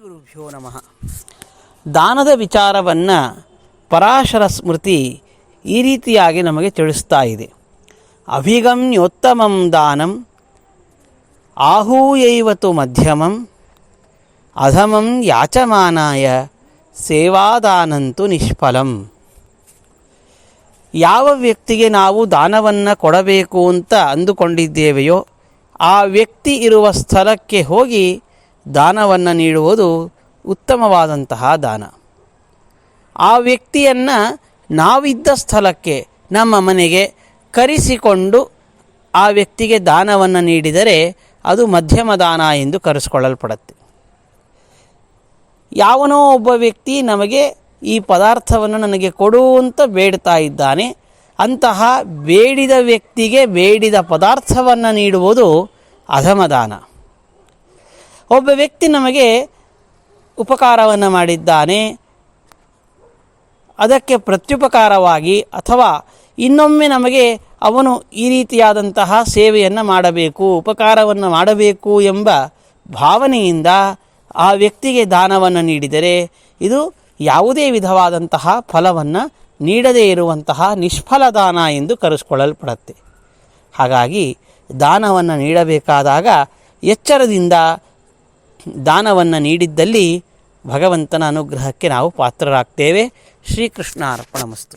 ಗುರುಭ್ಯೋ ನಮಃ. ದಾನದ ವಿಚಾರವನ್ನು ಪರಾಶರ ಸ್ಮೃತಿ ಈ ರೀತಿಯಾಗಿ ನಮಗೆ ತಿಳಿಸ್ತಾ ಇದೆ. ಅಭಿಗಮ್ಯೋತ್ತಮಂ ದಾನಂ ಆಹೂಯೈವತು ಮಧ್ಯಮಂ ಅಧಮಂ ಯಾಚಮಾನಾಯ ಸೇವಾದಾನಂತು ನಿಷ್ಫಲಂ. ಯಾವ ವ್ಯಕ್ತಿಗೆ ನಾವು ದಾನವನ್ನು ಕೊಡಬೇಕು ಅಂತ ಅಂದುಕೊಂಡಿದ್ದೇವೆಯೋ ಆ ವ್ಯಕ್ತಿ ಇರುವ ಸ್ಥಳಕ್ಕೆ ಹೋಗಿ ದಾನವನ್ನು ನೀಡುವುದು ಉತ್ತಮವಾದಂತಹ ದಾನ. ಆ ವ್ಯಕ್ತಿಯನ್ನು ನಾವಿದ್ದ ಸ್ಥಳಕ್ಕೆ ನಮ್ಮ ಮನೆಗೆ ಕರೆಸಿಕೊಂಡು ಆ ವ್ಯಕ್ತಿಗೆ ದಾನವನ್ನು ನೀಡಿದರೆ ಅದು ಮಧ್ಯಮ ದಾನ ಎಂದು ಕರೆಸಿಕೊಳ್ಳಲ್ಪಡುತ್ತೆ. ಯಾವನೋ ಒಬ್ಬ ವ್ಯಕ್ತಿ ನಮಗೆ ಈ ಪದಾರ್ಥವನ್ನು ನನಗೆ ಕೊಡು ಅಂತ ಬೇಡ್ತಾ ಇದ್ದಾನೆ. ಅಂತಹ ಬೇಡಿದ ವ್ಯಕ್ತಿಗೆ ಬೇಡಿದ ಪದಾರ್ಥವನ್ನು ನೀಡುವುದು ಅಧಮದಾನ. ಒಬ್ಬ ವ್ಯಕ್ತಿ ನಮಗೆ ಉಪಕಾರವನ್ನು ಮಾಡಿದ್ದಾನೆ, ಅದಕ್ಕೆ ಪ್ರತ್ಯುಪಕಾರವಾಗಿ ಅಥವಾ ಇನ್ನೊಮ್ಮೆ ನಮಗೆ ಅವನು ಈ ರೀತಿಯಾದಂತಹ ಸೇವೆಯನ್ನು ಮಾಡಬೇಕು, ಉಪಕಾರವನ್ನು ಮಾಡಬೇಕು ಎಂಬ ಭಾವನೆಯಿಂದ ಆ ವ್ಯಕ್ತಿಗೆ ದಾನವನ್ನು ನೀಡಿದರೆ ಇದು ಯಾವುದೇ ವಿಧವಾದಂತಹ ಫಲವನ್ನು ನೀಡದೇ ಇರುವಂತಹ ನಿಷ್ಫಲ ದಾನ ಎಂದು ಕರೆಸಿಕೊಳ್ಳಲ್ಪಡುತ್ತೆ. ಹಾಗಾಗಿ ದಾನವನ್ನು ನೀಡಬೇಕಾದಾಗ ಎಚ್ಚರದಿಂದ ದಾನವನ್ನು ನೀಡಿದ್ದಲ್ಲಿ ಭಗವಂತನ ಅನುಗ್ರಹಕ್ಕೆ ನಾವು ಪಾತ್ರರಾಗ್ತೇವೆ. ಶ್ರೀಕೃಷ್ಣ ಅರ್ಪಣಮಸ್ತು.